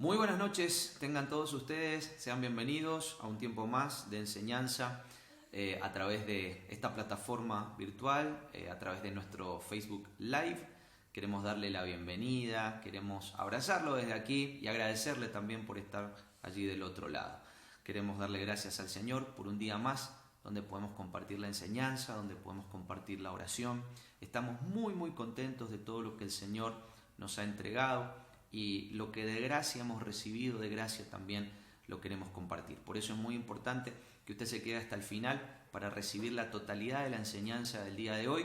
Muy buenas noches, tengan todos ustedes, sean bienvenidos a un tiempo más de enseñanza a través de esta plataforma virtual, a través de nuestro Facebook Live. Queremos darle la bienvenida, queremos abrazarlo desde aquí y agradecerle también por estar allí del otro lado. Queremos darle gracias al Señor por un día más donde podemos compartir la enseñanza, donde podemos compartir la oración. Estamos muy contentos de todo lo que el Señor nos ha entregado. Y lo que de gracia hemos recibido, de gracia también lo queremos compartir. Por eso es muy importante que usted se quede hasta el final para recibir la totalidad de la enseñanza del día de hoy.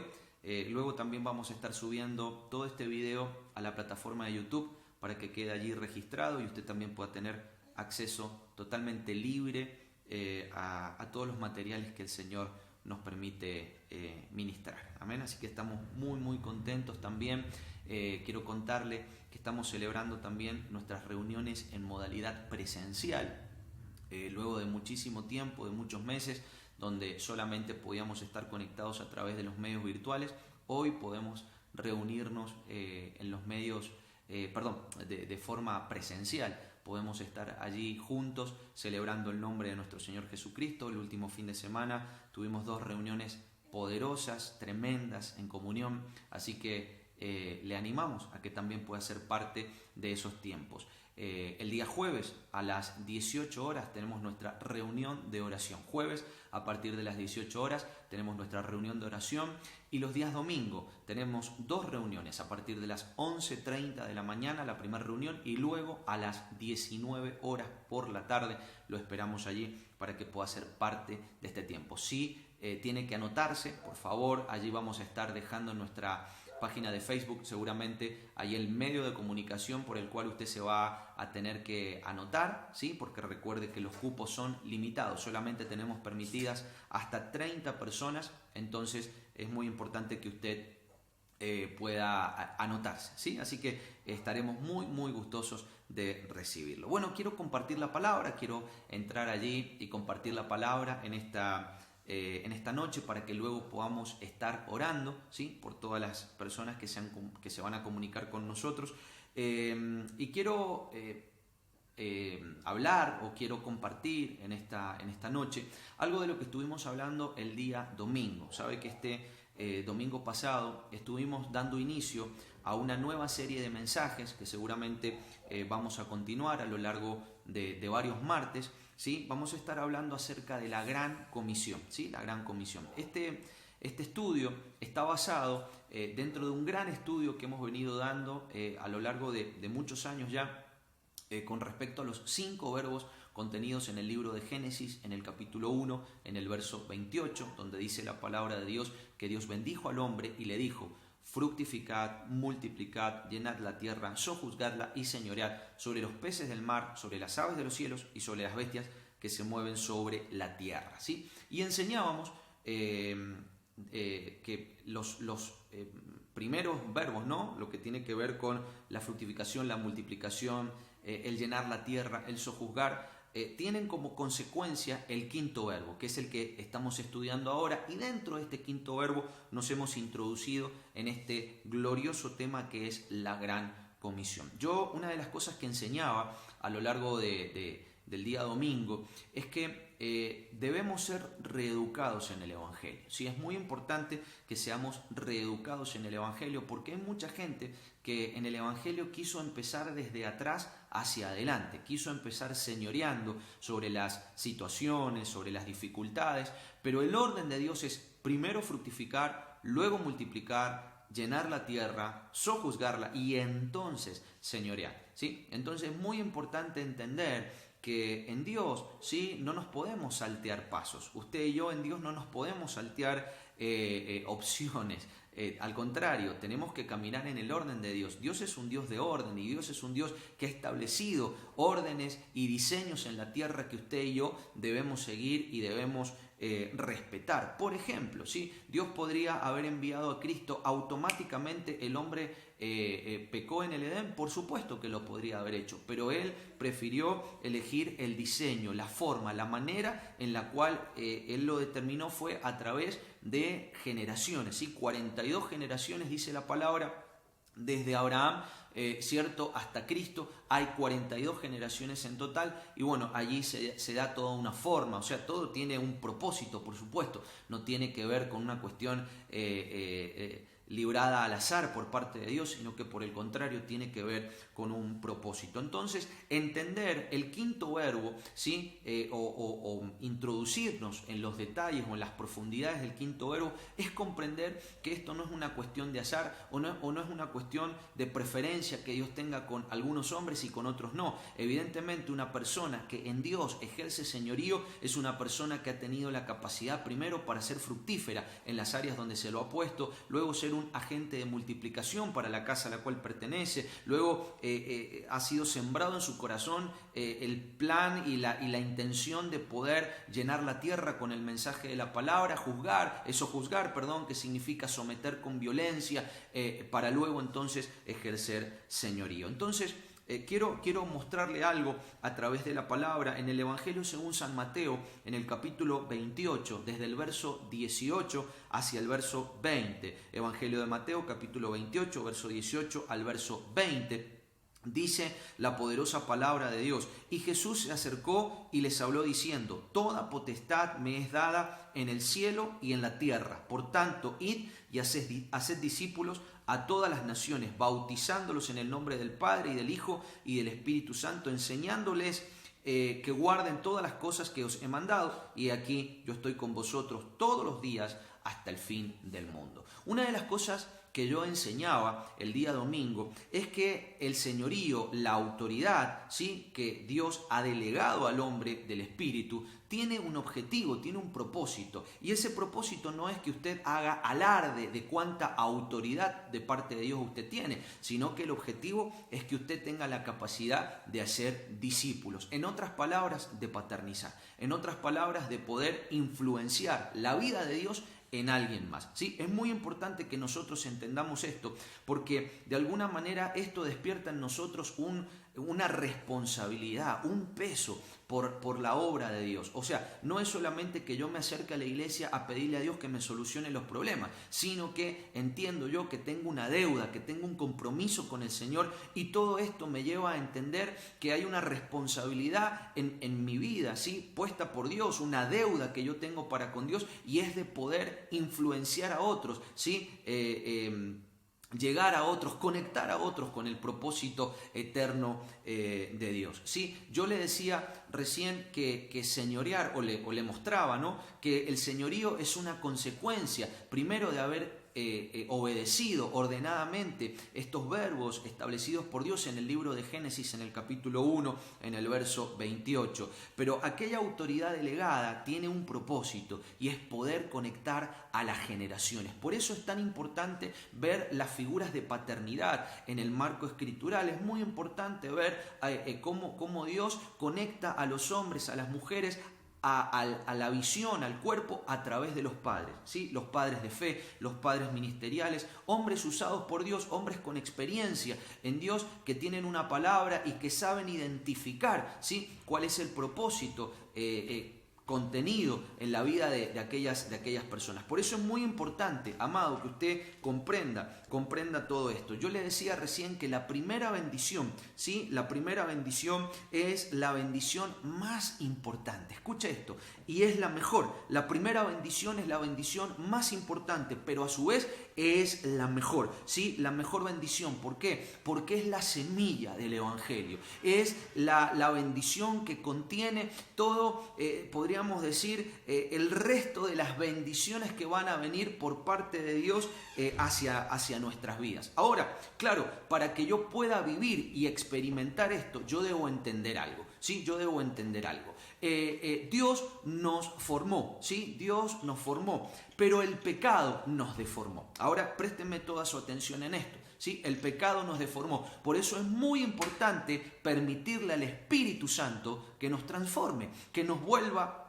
Luego también vamos a estar subiendo todo este video a la plataforma de YouTube para que quede allí registrado y usted también pueda tener acceso totalmente libre a todos los materiales que el Señor nos permite ministrar. Amén. Así que estamos muy contentos también. Quiero contarle que estamos celebrando también nuestras reuniones en modalidad presencial. Luego de muchísimo tiempo, de muchos meses, donde solamente podíamos estar conectados a través de los medios virtuales, hoy podemos reunirnos en los medios, de forma presencial. Podemos estar allí juntos celebrando el nombre de nuestro Señor Jesucristo. El último fin de semana tuvimos 2 reuniones poderosas, tremendas en comunión, así que le animamos a que también pueda ser parte de esos tiempos. El día jueves a las 18 horas tenemos nuestra reunión de oración. Jueves a partir de las 18 horas tenemos nuestra reunión de oración y los días domingo tenemos 2 reuniones a partir de las 11:30 de la mañana, la primera reunión, y luego a las 19 horas por la tarde. Lo esperamos allí para que pueda ser parte de este tiempo. Sí, tiene que anotarse, por favor. Allí vamos a estar dejando nuestra página de Facebook, seguramente hay el medio de comunicación por el cual usted se va a tener que anotar, ¿sí? Porque recuerde que los cupos son limitados, solamente tenemos permitidas hasta 30 personas, entonces es muy importante que usted pueda anotarse, ¿sí? Así que estaremos muy gustosos de recibirlo. Bueno, quiero compartir la palabra, quiero entrar allí y compartir la palabra en esta noche para que luego podamos estar orando, ¿sí? Por todas las personas que se van a comunicar con nosotros. Y quiero hablar o quiero compartir en esta noche algo de lo que estuvimos hablando el día domingo. Sabe que este domingo pasado estuvimos dando inicio a una nueva serie de mensajes que seguramente vamos a continuar a lo largo de varios martes. ¿Sí? Vamos a estar hablando acerca de la Gran Comisión, ¿sí? La Gran Comisión. Este estudio está basado dentro de un gran estudio que hemos venido dando a lo largo de muchos años ya con respecto a los 5 verbos contenidos en el libro de Génesis, en el capítulo 1, en el verso 28, donde dice la palabra de Dios que Dios bendijo al hombre y le dijo: fructificad, multiplicad, llenad la tierra, sojuzgadla y señoread sobre los peces del mar, sobre las aves de los cielos y sobre las bestias que se mueven sobre la tierra, ¿sí? Y enseñábamos que los primeros verbos, ¿no? Lo que tiene que ver con la fructificación, la multiplicación, el llenar la tierra, el sojuzgar, tienen como consecuencia el quinto verbo, que es el que estamos estudiando ahora, y dentro de este quinto verbo nos hemos introducido en este glorioso tema que es la Gran Comisión. Yo, una de las cosas que enseñaba a lo largo del día domingo es que debemos ser reeducados en el Evangelio. Sí, es muy importante que seamos reeducados en el Evangelio, porque hay mucha gente que en el Evangelio quiso empezar desde atrás hacia adelante, quiso empezar señoreando sobre las situaciones, sobre las dificultades, pero el orden de Dios es primero fructificar, luego multiplicar, llenar la tierra, sojuzgarla y entonces señorear, ¿sí? Entonces es muy importante entender que en Dios, ¿sí?, no nos podemos saltear pasos. Usted y yo en Dios no nos podemos saltear opciones. Al contrario, tenemos que caminar en el orden de Dios. Dios es un Dios de orden y Dios es un Dios que ha establecido órdenes y diseños en la tierra que usted y yo debemos seguir y debemos respetar. Por ejemplo, ¿sí?, Dios podría haber enviado a Cristo automáticamente. El hombre pecó en el Edén, por supuesto que lo podría haber hecho, pero Él prefirió elegir el diseño, la forma, la manera en la cual Él lo determinó fue a través de generaciones, ¿sí? 42 generaciones dice la palabra, desde Abraham, ¿cierto?, hasta Cristo, hay 42 generaciones en total, y bueno, allí se da toda una forma, o sea, todo tiene un propósito, por supuesto, no tiene que ver con una cuestión librada al azar por parte de Dios, sino que por el contrario tiene que ver con un propósito. Entonces, entender el quinto verbo, ¿sí? O introducirnos en los detalles o en las profundidades del quinto verbo, es comprender que esto no es una cuestión de azar o no es una cuestión de preferencia que Dios tenga con algunos hombres y con otros no. Evidentemente, una persona que en Dios ejerce señorío es una persona que ha tenido la capacidad primero para ser fructífera en las áreas donde se lo ha puesto, luego ser un agente de multiplicación para la casa a la cual pertenece, luego ha sido sembrado en su corazón el plan y la intención de poder llenar la tierra con el mensaje de la palabra, juzgar, que significa someter con violencia, para luego entonces ejercer señorío. Entonces, quiero mostrarle algo a través de la palabra en el Evangelio según San Mateo, en el capítulo 28, desde el verso 18 hacia el verso 20. Evangelio de Mateo, capítulo 28, verso 18 al verso 20. Dice la poderosa palabra de Dios: y Jesús se acercó y les habló diciendo: toda potestad me es dada en el cielo y en la tierra. Por tanto, id y haced discípulos a todas las naciones, bautizándolos en el nombre del Padre y del Hijo y del Espíritu Santo, enseñándoles que guarden todas las cosas que os he mandado, y aquí yo estoy con vosotros todos los días hasta el fin del mundo. Una de las cosas que yo enseñaba el día domingo es que el señorío, la autoridad, ¿sí?, que Dios ha delegado al hombre del Espíritu, tiene un objetivo, tiene un propósito, y ese propósito no es que usted haga alarde de cuánta autoridad de parte de Dios usted tiene, sino que el objetivo es que usted tenga la capacidad de hacer discípulos, en otras palabras, de paternizar, en otras palabras, de poder influenciar la vida de Dios en alguien más, ¿sí? Es muy importante que nosotros entendamos esto, porque de alguna manera esto despierta en nosotros una responsabilidad, un peso por la obra de Dios. O sea, no es solamente que yo me acerque a la iglesia a pedirle a Dios que me solucione los problemas, sino que entiendo yo que tengo una deuda, que tengo un compromiso con el Señor, y todo esto me lleva a entender que hay una responsabilidad en mi vida, ¿sí?, puesta por Dios, una deuda que yo tengo para con Dios, y es de poder influenciar a otros, ¿sí?, llegar a otros, conectar a otros con el propósito eterno de Dios. ¿Sí? Yo le decía recién que señorear, o le mostraba, ¿no?, que el señorío es una consecuencia, primero, de haber obedecido ordenadamente estos verbos establecidos por Dios en el libro de Génesis, en el capítulo 1, en el verso 28. Pero aquella autoridad delegada tiene un propósito, y es poder conectar a las generaciones. Por eso es tan importante ver las figuras de paternidad en el marco escritural. Es muy importante ver cómo Dios conecta a los hombres, a las mujeres, a la visión, al cuerpo, a través de los padres, ¿sí? Los padres de fe, los padres ministeriales, hombres usados por Dios, hombres con experiencia en Dios, que tienen una palabra y que saben identificar, ¿sí?, cuál es el propósito contenido en la vida de aquellas personas. Por eso es muy importante, amado, que usted comprenda todo esto. Yo le decía recién que la primera bendición, ¿sí?, la primera bendición es la bendición más importante. Escucha esto, y es la mejor. La primera bendición es la bendición más importante, pero a su vez es la mejor, ¿sí?, la mejor bendición. ¿Por qué? Porque es la semilla del Evangelio. Es la bendición que contiene todo, podríamos decir, el resto de las bendiciones que van a venir por parte de Dios hacia nuestras vidas. Ahora, claro, para que yo pueda vivir y experimentar esto, yo debo entender algo, ¿sí? Yo debo entender algo. Dios nos formó, ¿sí? Dios nos formó, pero el pecado nos deformó. Ahora, présteme toda su atención en esto, ¿sí? El pecado nos deformó. Por eso es muy importante permitirle al Espíritu Santo que nos transforme, que nos vuelva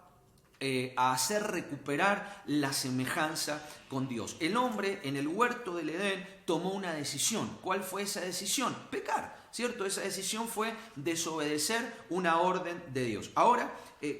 a hacer recuperar la semejanza con Dios. El hombre en el huerto del Edén tomó una decisión. ¿Cuál fue esa decisión? Pecar, ¿cierto? Esa decisión fue desobedecer una orden de Dios. Ahora,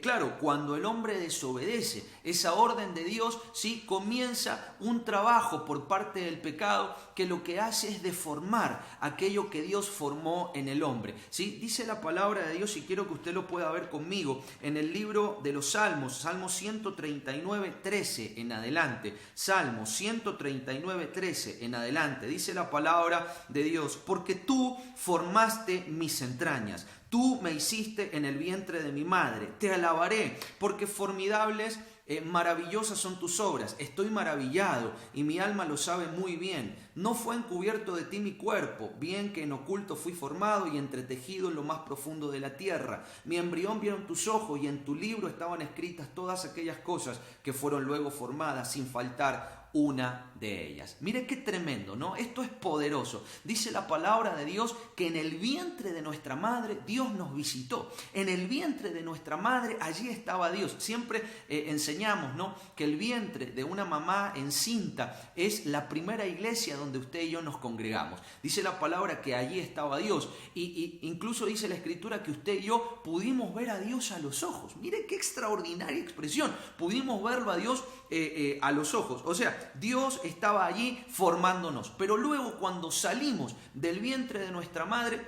claro, cuando el hombre desobedece esa orden de Dios, ¿sí? Comienza un trabajo por parte del pecado que lo que hace es deformar aquello que Dios formó en el hombre, ¿sí? Dice la palabra de Dios, y quiero que usted lo pueda ver conmigo, en el libro de los Salmos, Salmo 139, 13 en adelante, Salmo 139, 13 en adelante, dice la palabra de Dios: porque tú formaste mis entrañas, tú me hiciste en el vientre de mi madre, te alabaré, porque formidables, maravillosas son tus obras. Estoy maravillado y mi alma lo sabe muy bien. No fue encubierto de ti mi cuerpo, bien que en oculto fui formado y entretejido en lo más profundo de la tierra. Mi embrión vieron tus ojos y en tu libro estaban escritas todas aquellas cosas que fueron luego formadas, sin faltar una de ellas. Mire qué tremendo, ¿no? Esto es poderoso. Dice la palabra de Dios que en el vientre de nuestra madre Dios nos visitó. En el vientre de nuestra madre allí estaba Dios. Siempre enseñamos, ¿no?, que el vientre de una mamá encinta es la primera iglesia donde usted y yo nos congregamos. Dice la palabra que allí estaba Dios. Y incluso dice la Escritura que usted y yo pudimos ver a Dios a los ojos. Mire qué extraordinaria expresión. Pudimos verlo a Dios a los ojos. O sea, Dios estaba allí formándonos, pero luego cuando salimos del vientre de nuestra madre,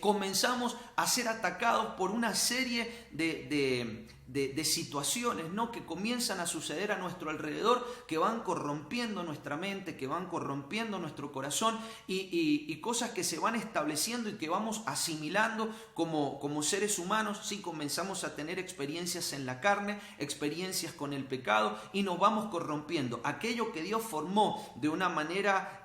comenzamos a ser atacados por una serie de situaciones, ¿no?, que comienzan a suceder a nuestro alrededor, que van corrompiendo nuestra mente, que van corrompiendo nuestro corazón y cosas que se van estableciendo y que vamos asimilando como seres humanos. Sí, comenzamos a tener experiencias en la carne, experiencias con el pecado, y nos vamos corrompiendo. Aquello que Dios formó de una manera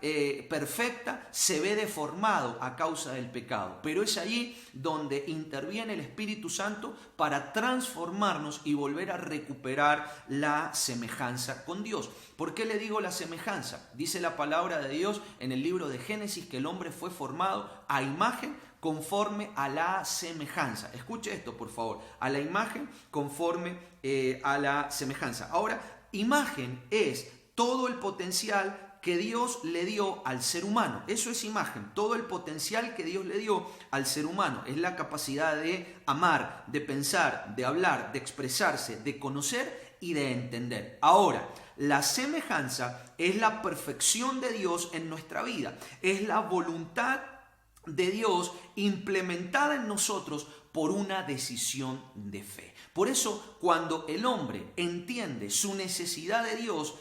perfecta se ve deformado a causa del pecado, pero es allí donde interviene el Espíritu Santo para transformarnos y volver a recuperar la semejanza con Dios. ¿Por qué le digo la semejanza? Dice la palabra de Dios en el libro de Génesis que el hombre fue formado a imagen conforme a la semejanza. Escuche esto, por favor. A la imagen conforme a la semejanza. Ahora, imagen es todo el potencial que Dios le dio al ser humano. Eso es imagen, todo el potencial que Dios le dio al ser humano. Es la capacidad de amar, de pensar, de hablar, de expresarse, de conocer y de entender. Ahora, la semejanza es la perfección de Dios en nuestra vida. Es la voluntad de Dios implementada en nosotros por una decisión de fe. Por eso, cuando el hombre entiende su necesidad de Dios,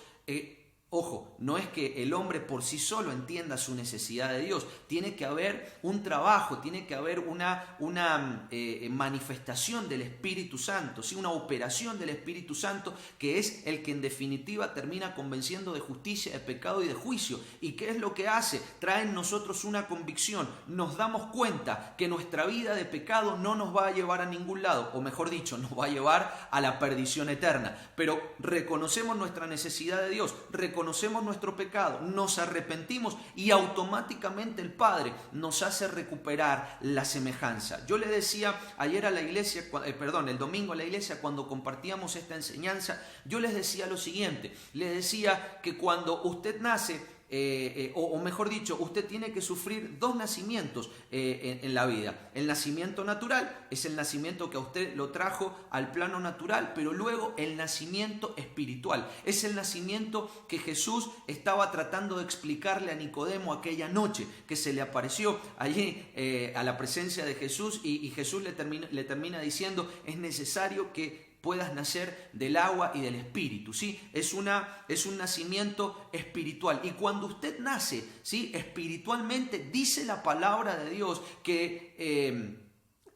ojo, no es que el hombre por sí solo entienda su necesidad de Dios. Tiene que haber un trabajo, tiene que haber una manifestación del Espíritu Santo, ¿sí? Una operación del Espíritu Santo, que es el que en definitiva termina convenciendo de justicia, de pecado y de juicio. ¿Y qué es lo que hace? Trae en nosotros una convicción. Nos damos cuenta que nuestra vida de pecado no nos va a llevar a ningún lado, o mejor dicho, nos va a llevar a la perdición eterna. Pero reconocemos nuestra necesidad de Dios, reconocemos nuestro pecado, nos arrepentimos y automáticamente el Padre nos hace recuperar la semejanza. Yo le decía ayer a la iglesia, el domingo a la iglesia, cuando compartíamos esta enseñanza, yo les decía lo siguiente: les decía que cuando usted nace, o mejor dicho, usted tiene que sufrir dos nacimientos en la vida. El nacimiento natural es el nacimiento que a usted lo trajo al plano natural, pero luego el nacimiento espiritual es el nacimiento que Jesús estaba tratando de explicarle a Nicodemo aquella noche que se le apareció allí a la presencia de Jesús, y Jesús le termina diciendo: es necesario que puedas nacer del agua y del espíritu, ¿sí? Es un nacimiento espiritual. Y cuando usted nace, ¿sí?, espiritualmente, dice la palabra de Dios que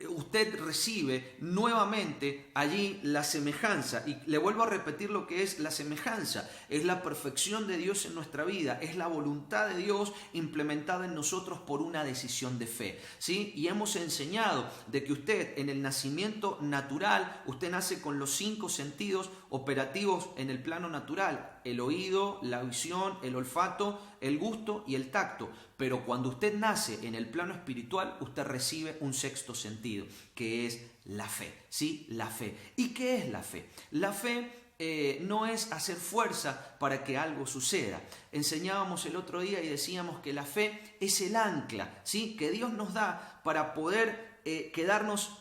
usted recibe nuevamente allí la semejanza. Y le vuelvo a repetir lo que es la semejanza: es la perfección de Dios en nuestra vida, es la voluntad de Dios implementada en nosotros por una decisión de fe, ¿sí? Y hemos enseñado de que usted en el nacimiento natural, usted nace con los 5 sentidos operativos en el plano natural: el oído, la visión, el olfato, el gusto y el tacto. Pero cuando usted nace en el plano espiritual, usted recibe un 6º sentido, que es la fe, ¿sí? La fe. ¿Y qué es la fe? La fe no es hacer fuerza para que algo suceda. Enseñábamos el otro día y decíamos que la fe es el ancla, ¿sí?, que Dios nos da para poder quedarnos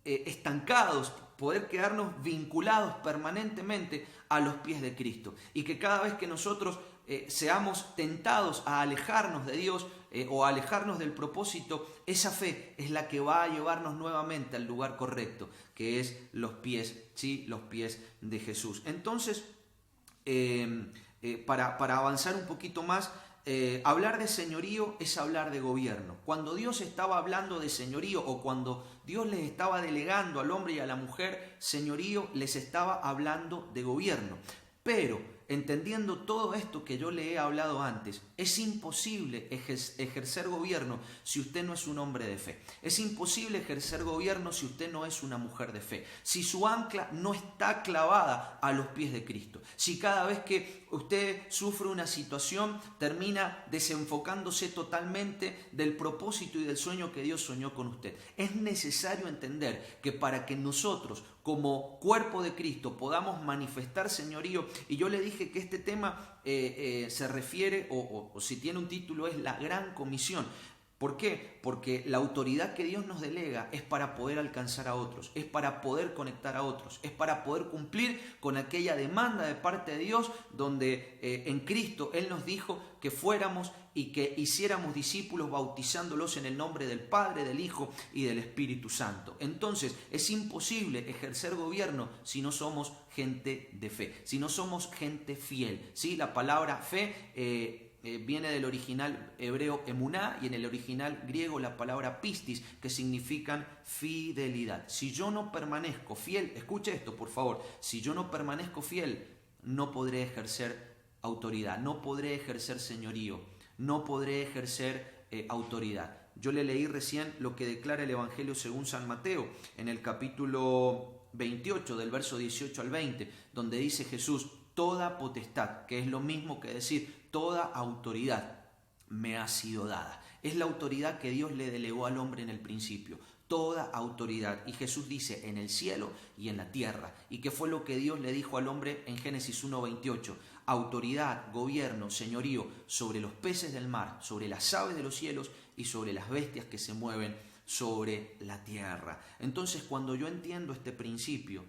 estancados, poder quedarnos vinculados permanentemente a los pies de Cristo. Y que cada vez que nosotros seamos tentados a alejarnos de Dios o a alejarnos del propósito, esa fe es la que va a llevarnos nuevamente al lugar correcto, que es los pies, ¿sí? Los pies de Jesús. Entonces, para avanzar un poquito más, hablar de señorío es hablar de gobierno. Cuando Dios estaba hablando de señorío o cuando Dios les estaba delegando al hombre y a la mujer señorío, les estaba hablando de gobierno. Pero entendiendo todo esto que yo le he hablado antes, es imposible ejercer gobierno si usted no es un hombre de fe. Es imposible ejercer gobierno si usted no es una mujer de fe. Si su ancla no está clavada a los pies de Cristo. Si cada vez que usted sufre una situación termina desenfocándose totalmente del propósito y del sueño que Dios soñó con usted. Es necesario entender que para que nosotros como cuerpo de Cristo podamos manifestar señorío, y yo le dije que este tema se refiere, o si tiene un título, es la Gran Comisión. ¿Por qué? Porque la autoridad que Dios nos delega es para poder alcanzar a otros, es para poder conectar a otros, es para poder cumplir con aquella demanda de parte de Dios donde en Cristo Él nos dijo que fuéramos y que hiciéramos discípulos bautizándolos en el nombre del Padre, del Hijo y del Espíritu Santo. Entonces es imposible ejercer gobierno si no somos gente de fe, si no somos gente fiel. ¿Sí? La palabra fe viene del original hebreo emuná y en el original griego la palabra pistis, que significan fidelidad. Si yo no permanezco fiel, escuche esto por favor, si yo no permanezco fiel, no podré ejercer autoridad, no podré ejercer señorío, no podré ejercer autoridad. Yo le leí recién lo que declara el Evangelio según San Mateo en el capítulo 28 del verso 18 al 20, donde dice Jesús: toda potestad, que es lo mismo que decir toda autoridad, me ha sido dada. Es la autoridad que Dios le delegó al hombre en el principio. Toda autoridad. Y Jesús dice en el cielo y en la tierra. ¿Y qué fue lo que Dios le dijo al hombre en Génesis 1:28? Autoridad, gobierno, señorío sobre los peces del mar, sobre las aves de los cielos y sobre las bestias que se mueven sobre la tierra. Entonces, cuando yo entiendo este principio,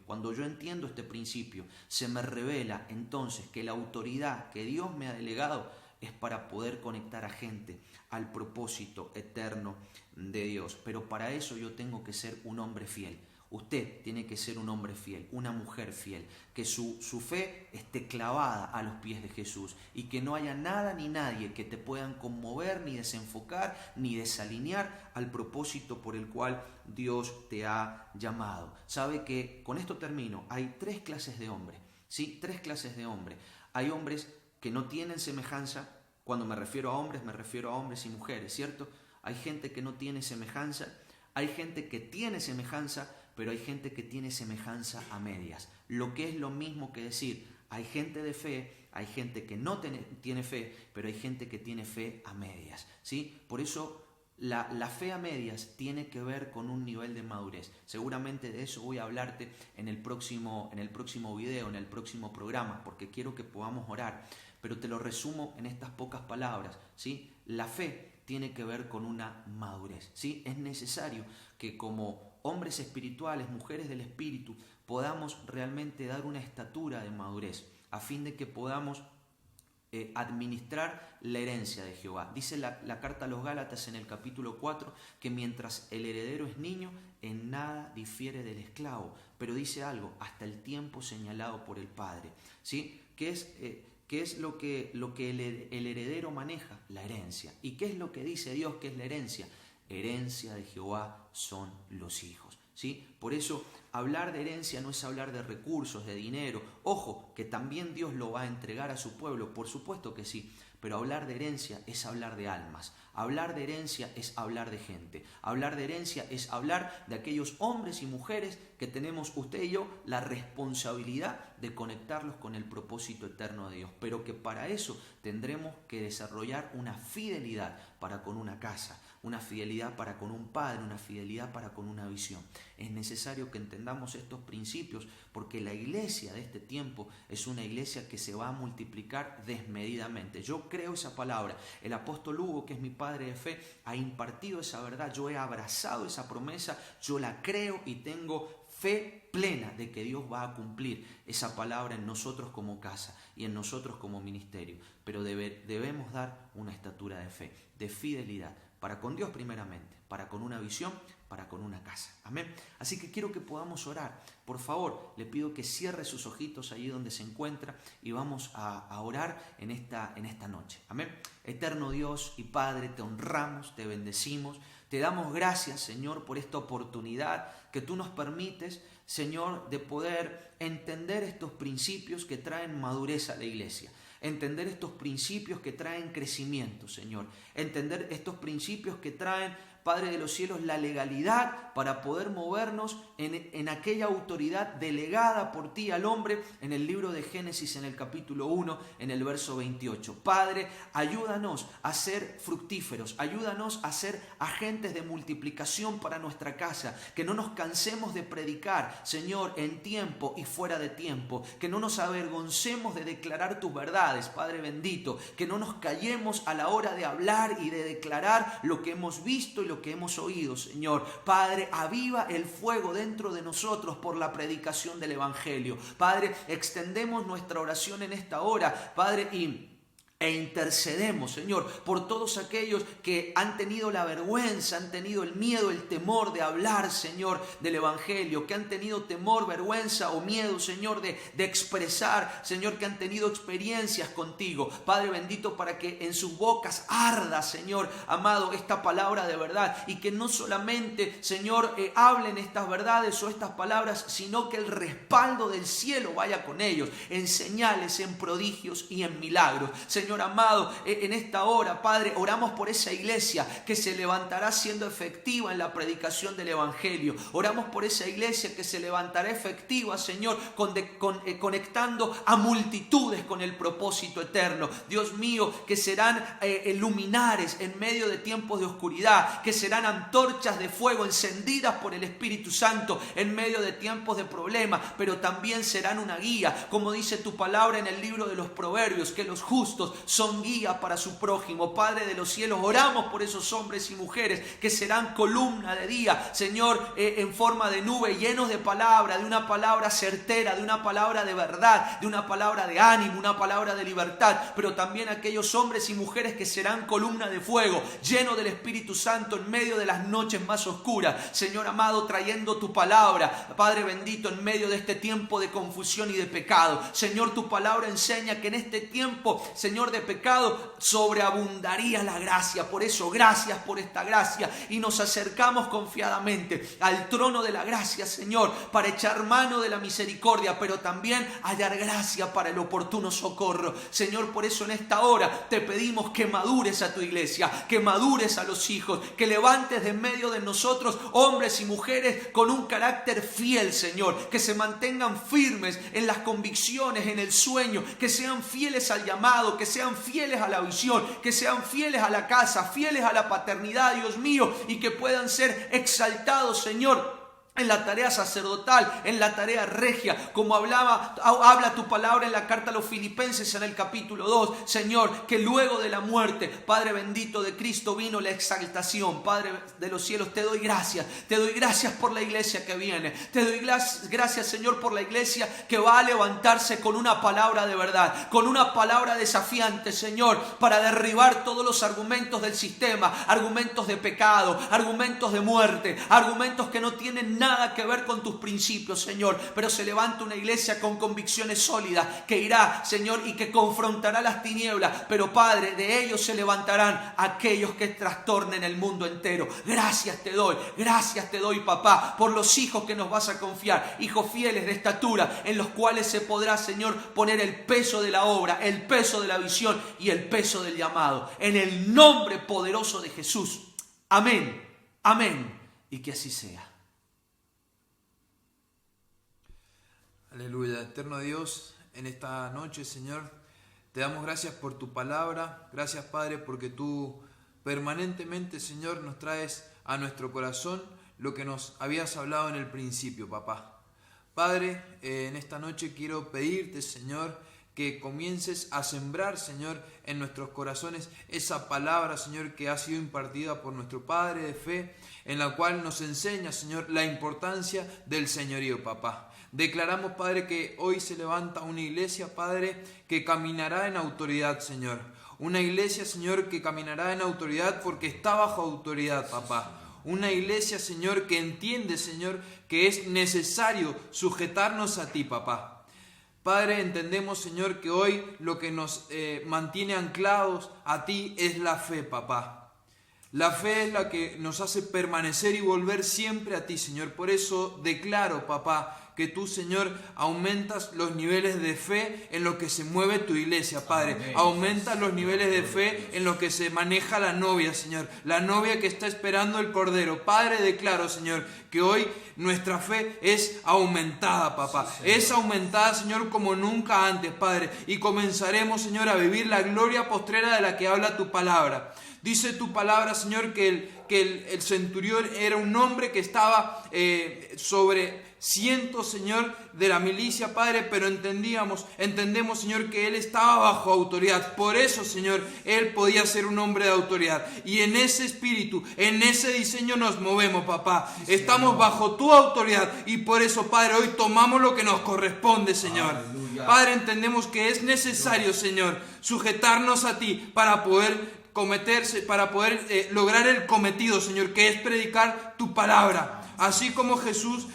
se me revela entonces que la autoridad que Dios me ha delegado es para poder conectar a gente al propósito eterno de Dios. Pero para eso yo tengo que ser un hombre fiel. Usted tiene que ser un hombre fiel, una mujer fiel, que su fe esté clavada a los pies de Jesús y que no haya nada ni nadie que te puedan conmover, ni desenfocar, ni desalinear al propósito por el cual Dios te ha llamado. Sabe que, con esto termino, hay 3 clases de hombres, ¿sí? 3 clases de hombres. Hay hombres que no tienen semejanza. Cuando me refiero a hombres y mujeres, ¿cierto? Hay gente que no tiene semejanza, hay gente que tiene semejanza, pero hay gente que tiene semejanza a medias. Lo que es lo mismo que decir, hay gente de fe, hay gente que no tiene fe, pero hay gente que tiene fe a medias, ¿sí? Por eso la fe a medias tiene que ver con un nivel de madurez. Seguramente de eso voy a hablarte en el próximo video, en el próximo programa, porque quiero que podamos orar. Pero te lo resumo en estas pocas palabras, ¿sí? La fe tiene que ver con una madurez, ¿sí? Es necesario que como hombres espirituales, mujeres del espíritu, podamos realmente dar una estatura de madurez, a fin de que podamos administrar la herencia de Jehová. Dice la carta a los Gálatas en el capítulo 4 que mientras el heredero es niño, en nada difiere del esclavo, pero dice algo, hasta el tiempo señalado por el Padre, ¿sí? ¿Qué es lo que el heredero maneja? La herencia. ¿Y qué es lo que dice Dios que es la herencia? Herencia de Jehová son los hijos, ¿sí? Por eso hablar de herencia no es hablar de recursos, de dinero. Ojo, que también Dios lo va a entregar a su pueblo, por supuesto que sí. Pero hablar de herencia es hablar de almas. Hablar de herencia es hablar de gente. Hablar de herencia es hablar de aquellos hombres y mujeres que tenemos usted y yo la responsabilidad de conectarlos con el propósito eterno de Dios. Pero que para eso tendremos que desarrollar una fidelidad para con una casa, una fidelidad para con un padre, una fidelidad para con una visión. Es necesario que entendamos estos principios porque la iglesia de este tiempo es una iglesia que se va a multiplicar desmedidamente. Yo creo esa palabra. El apóstol Hugo, que es mi padre de fe, ha impartido esa verdad. Yo he abrazado esa promesa, yo la creo y tengo fe plena de que Dios va a cumplir esa palabra en nosotros como casa y en nosotros como ministerio. Pero debemos dar una estatura de fe, de fidelidad, para con Dios primeramente, para con una visión, para con una casa. Amén. Así que quiero que podamos orar. Por favor, le pido que cierre sus ojitos allí donde se encuentra y vamos a orar en esta noche. Amén. Eterno Dios y Padre, te honramos, te bendecimos, te damos gracias, Señor, por esta oportunidad que tú nos permites, Señor, de poder entender estos principios que traen madurez a la iglesia. Entender estos principios que traen crecimiento, Señor. Entender estos principios que traen, Padre de los cielos, la legalidad para poder movernos en aquella autoridad delegada por ti al hombre en el libro de Génesis, en el capítulo 1, en el verso 28. Padre, ayúdanos a ser fructíferos, ayúdanos a ser agentes de multiplicación para nuestra casa, que no nos cansemos de predicar, Señor, en tiempo y fuera de tiempo, que no nos avergoncemos de declarar tus verdades, Padre bendito, que no nos callemos a la hora de hablar y de declarar lo que hemos visto y lo que hemos oído, Señor. Padre, aviva el fuego dentro de nosotros por la predicación del Evangelio. Padre, extendemos nuestra oración en esta hora, Padre, e intercedemos, Señor, por todos aquellos que han tenido la vergüenza, han tenido el miedo, el temor de hablar, Señor, del Evangelio, que han tenido temor, vergüenza o miedo, Señor, de expresar, Señor, que han tenido experiencias contigo. Padre bendito, para que en sus bocas arda, Señor, amado, esta palabra de verdad y que no solamente, Señor, hablen estas verdades o estas palabras, sino que el respaldo del cielo vaya con ellos, en señales, en prodigios y en milagros. Señor amado, en esta hora, Padre, oramos por esa iglesia que se levantará siendo efectiva en la predicación del Evangelio. Oramos por esa iglesia que se levantará efectiva, Señor, conectando a multitudes con el propósito eterno. Dios mío, que serán luminares en medio de tiempos de oscuridad, que serán antorchas de fuego encendidas por el Espíritu Santo en medio de tiempos de problemas, pero también serán una guía, como dice tu palabra en el libro de los Proverbios, que los justos son guía para su prójimo. Padre de los cielos, oramos por esos hombres y mujeres que serán columna de día, Señor, en forma de nube, llenos de palabra, de una palabra certera, de una palabra de verdad, de una palabra de ánimo, una palabra de libertad, pero también aquellos hombres y mujeres que serán columna de fuego, llenos del Espíritu Santo en medio de las noches más oscuras, Señor amado, trayendo tu palabra, Padre bendito, en medio de este tiempo de confusión y de pecado. Señor, tu palabra enseña que en este tiempo, Señor, de pecado sobreabundaría la gracia. Por eso, gracias por esta gracia, y nos acercamos confiadamente al trono de la gracia, Señor, para echar mano de la misericordia, pero también hallar gracia para el oportuno socorro. Señor, por eso en esta hora te pedimos que madures a tu iglesia, que madures a los hijos, que levantes de en medio de nosotros hombres y mujeres con un carácter fiel, Señor, que se mantengan firmes en las convicciones, en el sueño, que sean fieles al llamado, que sean fieles a la visión, que sean fieles a la casa, fieles a la paternidad, Dios mío, y que puedan ser exaltados, Señor, en la tarea sacerdotal, en la tarea regia, como habla tu palabra en la carta a los Filipenses en el capítulo 2, Señor, que luego de la muerte, Padre bendito, de Cristo vino la exaltación. Padre de los cielos, te doy gracias por la iglesia que viene, te doy gracias, Señor, por la iglesia que va a levantarse con una palabra de verdad, con una palabra desafiante, Señor, para derribar todos los argumentos del sistema, argumentos de pecado, argumentos de muerte, argumentos que no tienen nada que ver con tus principios, Señor, pero se levanta una iglesia con convicciones sólidas, que irá, Señor, y que confrontará las tinieblas, pero Padre, de ellos se levantarán aquellos que trastornen el mundo entero. Gracias te doy, papá, por los hijos que nos vas a confiar, hijos fieles de estatura, en los cuales se podrá, Señor, poner el peso de la obra, el peso de la visión y el peso del llamado, en el nombre poderoso de Jesús. Amén, amén, y que así sea. Aleluya. Eterno Dios, en esta noche, Señor, te damos gracias por tu palabra. Gracias, Padre, porque tú permanentemente, Señor, nos traes a nuestro corazón lo que nos habías hablado en el principio, papá. Padre, en esta noche quiero pedirte, Señor, que que comiences a sembrar, Señor, en nuestros corazones esa palabra, Señor, que ha sido impartida por nuestro Padre de fe, en la cual nos enseña, Señor, la importancia del señorío, papá. Declaramos, Padre, que hoy se levanta una iglesia, Padre, que caminará en autoridad, Señor. Una iglesia, Señor, que caminará en autoridad porque está bajo autoridad, papá. Una iglesia, Señor, que entiende, Señor, que es necesario sujetarnos a ti, papá. Padre, entendemos, Señor, que hoy lo que nos mantiene anclados a ti es la fe, papá. La fe es la que nos hace permanecer y volver siempre a ti, Señor. Por eso declaro, papá, que tú, Señor, aumentas los niveles de fe en lo que se mueve tu iglesia, Padre. Amén. Aumentas los niveles de fe en lo que se maneja la novia, Señor. La novia que está esperando el Cordero. Padre, declaro, Señor, que hoy nuestra fe es aumentada, papá. Sí, es aumentada, Señor, como nunca antes, Padre. Y comenzaremos, Señor, a vivir la gloria postrera de la que habla tu palabra. Dice tu palabra, Señor, que el centurión era un hombre que estaba sobre cientos, Señor, de la milicia, Padre, pero entendemos, Señor, que él estaba bajo autoridad. Por eso, Señor, él podía ser un hombre de autoridad. Y en ese espíritu, en ese diseño nos movemos, papá. Sí, estamos bajo tu autoridad y por eso, Padre, hoy tomamos lo que nos corresponde, Señor. Aleluya. Padre, entendemos que es necesario, Señor, sujetarnos a ti para poder lograr el cometido, Señor, que es predicar tu palabra. Así como Jesús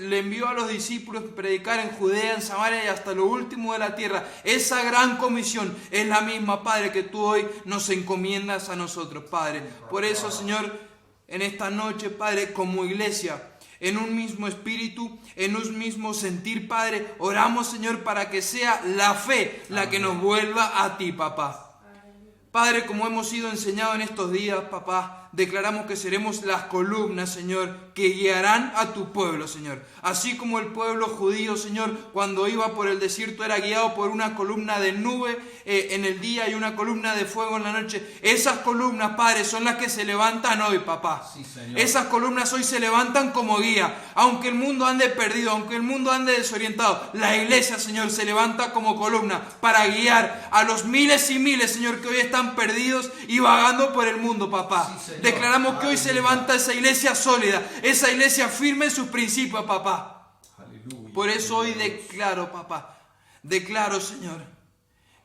le envió a los discípulos a predicar en Judea, en Samaria y hasta lo último de la tierra. Esa gran comisión es la misma, Padre, que tú hoy nos encomiendas a nosotros, Padre. Por eso, Señor, en esta noche, Padre, como iglesia, en un mismo espíritu, en un mismo sentir, Padre, oramos, Señor, para que sea la fe la que nos vuelva a ti, papá. Padre, como hemos sido enseñados en estos días, papá, declaramos que seremos las columnas, Señor, que guiarán a tu pueblo, Señor. Así como el pueblo judío, Señor, cuando iba por el desierto era guiado por una columna de nube en el día y una columna de fuego en la noche. Esas columnas, Padre, son las que se levantan hoy, papá. Sí, esas columnas hoy se levantan como guía. Aunque el mundo ande perdido, aunque el mundo ande desorientado, la iglesia, Señor, se levanta como columna para guiar a los miles y miles, Señor, que hoy están perdidos y vagando por el mundo, papá. Sí, declaramos que hoy se levanta esa iglesia sólida, esa iglesia firme en sus principios, papá. Aleluya. Por eso hoy declaro, papá, Señor,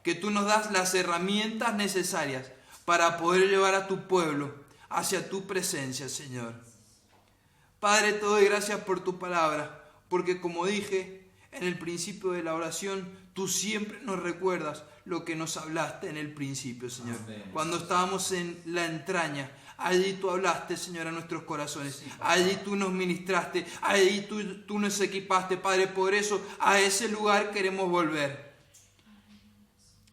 que tú nos das las herramientas necesarias para poder llevar a tu pueblo hacia tu presencia, Señor. Padre, te doy gracias por tu palabra, porque como dije en el principio de la oración, tú siempre nos recuerdas lo que nos hablaste en el principio, Señor. Amén. Cuando estábamos en la entraña, allí tú hablaste, Señor, a nuestros corazones. Sí, allí tú nos ministraste, allí tú nos equipaste, Padre. Por eso a ese lugar queremos volver.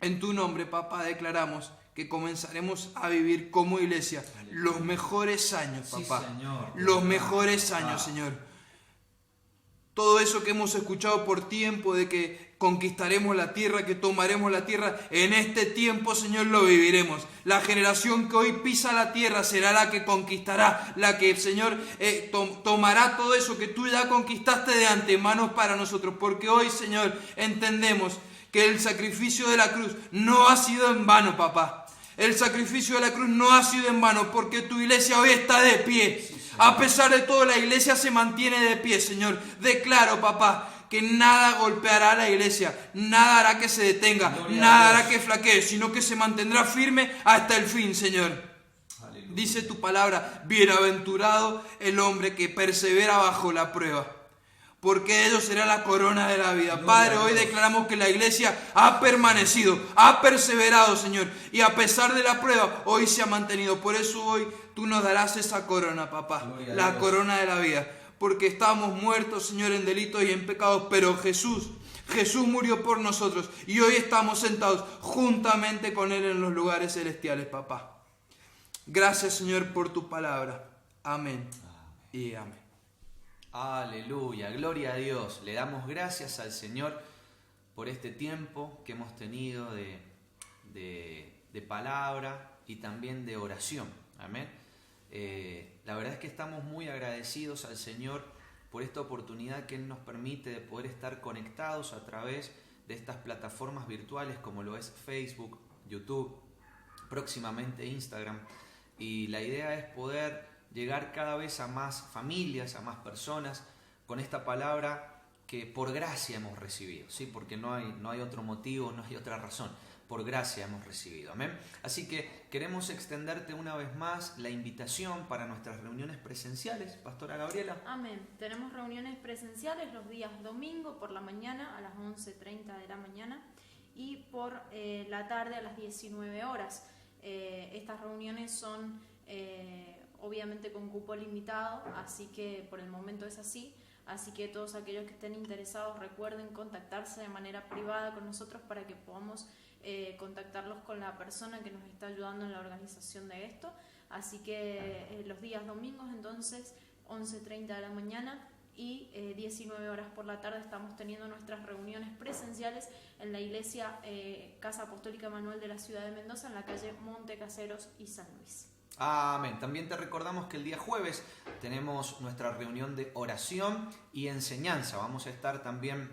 En tu nombre, papá, declaramos que comenzaremos a vivir como iglesia los mejores años, papá. Sí, Señor. Los mejores años, Señor. Todo eso que hemos escuchado por tiempo de que conquistaremos la tierra, que tomaremos la tierra, en este tiempo, Señor, lo viviremos. La generación que hoy pisa la tierra será la que conquistará, la que, Señor, tomará todo eso que tú ya conquistaste de antemano para nosotros. Porque hoy, Señor, entendemos que el sacrificio de la cruz no ha sido en vano, papá. El sacrificio de la cruz no ha sido en vano, porque tu iglesia hoy está de pie. A pesar de todo, la iglesia se mantiene de pie, Señor. Declaro, papá, que nada golpeará a la iglesia, nada hará que se detenga, nada hará que flaquee, sino que se mantendrá firme hasta el fin, Señor. Aleluya. Dice tu palabra, bienaventurado el hombre que persevera bajo la prueba, porque ellos será la corona de la vida. Padre, hoy declaramos que la iglesia ha permanecido, ha perseverado, Señor, y a pesar de la prueba, hoy se ha mantenido. Por eso hoy tú nos darás esa corona, papá, la corona de la vida. Porque estábamos muertos, Señor, en delitos y en pecados, pero Jesús murió por nosotros y hoy estamos sentados juntamente con Él en los lugares celestiales, papá. Gracias, Señor, por tu palabra. Amén y amén. Aleluya, gloria a Dios. Le damos gracias al Señor por este tiempo que hemos tenido de palabra y también de oración. Amén. La verdad es que estamos muy agradecidos al Señor por esta oportunidad que Él nos permite de poder estar conectados a través de estas plataformas virtuales como lo es Facebook, YouTube, próximamente Instagram. Y la idea es poder llegar cada vez a más familias, a más personas, con esta palabra que por gracia hemos recibido, ¿sí? Porque no hay otro motivo, no hay otra razón. Por gracia hemos recibido, amén. Así que queremos extenderte una vez más la invitación para nuestras reuniones presenciales, Pastora Gabriela. Amén. Tenemos reuniones presenciales los días domingo por la mañana a las 11:30 de la mañana y por la tarde a las 19 horas. Estas reuniones son obviamente con cupo limitado, así que por el momento es así. Así que todos aquellos que estén interesados recuerden contactarse de manera privada con nosotros para que podamos contactarlos con la persona que nos está ayudando en la organización de esto. Así que los días domingos entonces 11:30 de la mañana y 19 horas por la tarde estamos teniendo nuestras reuniones presenciales en la iglesia Casa Apostólica Emanuel de la ciudad de Mendoza, en la calle Monte Caseros y San Luis. Amén. También te recordamos que el día jueves tenemos nuestra reunión de oración y enseñanza. Vamos a estar también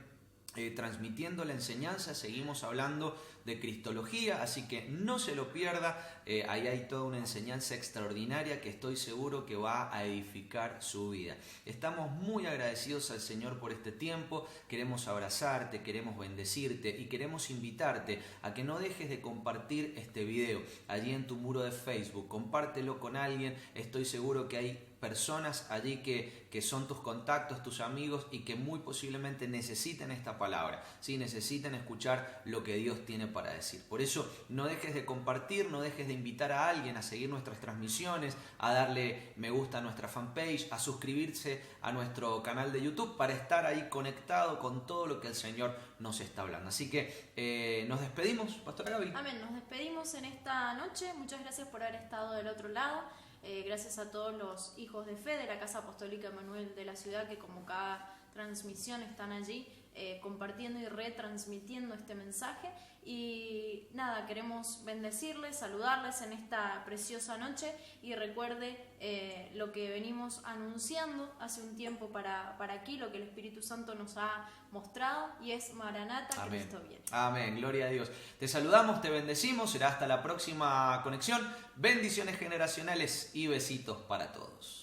transmitiendo la enseñanza, seguimos hablando de cristología, así que no se lo pierda. Ahí hay toda una enseñanza extraordinaria que estoy seguro que va a edificar su vida. Estamos muy agradecidos al Señor por este tiempo, queremos abrazarte, queremos bendecirte y queremos invitarte a que no dejes de compartir este video allí en tu muro de Facebook. Compártelo con alguien, estoy seguro que hay personas allí que son tus contactos, tus amigos y que muy posiblemente necesiten esta palabra, ¿sí? Necesitan escuchar lo que Dios tiene para decir. Por eso no dejes de compartir, no dejes de invitar a alguien a seguir nuestras transmisiones, a darle me gusta a nuestra fanpage, a suscribirse a nuestro canal de YouTube para estar ahí conectado con todo lo que el Señor nos está hablando. Así que nos despedimos, Pastora Gaby. Amén, nos despedimos en esta noche. Muchas gracias por haber estado del otro lado. Gracias a todos los hijos de fe de la Casa Apostólica Emanuel de la ciudad que como cada transmisión están allí compartiendo y retransmitiendo este mensaje. Y nada, queremos bendecirles, saludarles en esta preciosa noche y recuerde lo que venimos anunciando hace un tiempo para aquí, lo que el Espíritu Santo nos ha mostrado y es Maranata, Amén. Cristo viene. Amén, gloria a Dios. Te saludamos, te bendecimos, será hasta la próxima conexión. Bendiciones generacionales y besitos para todos.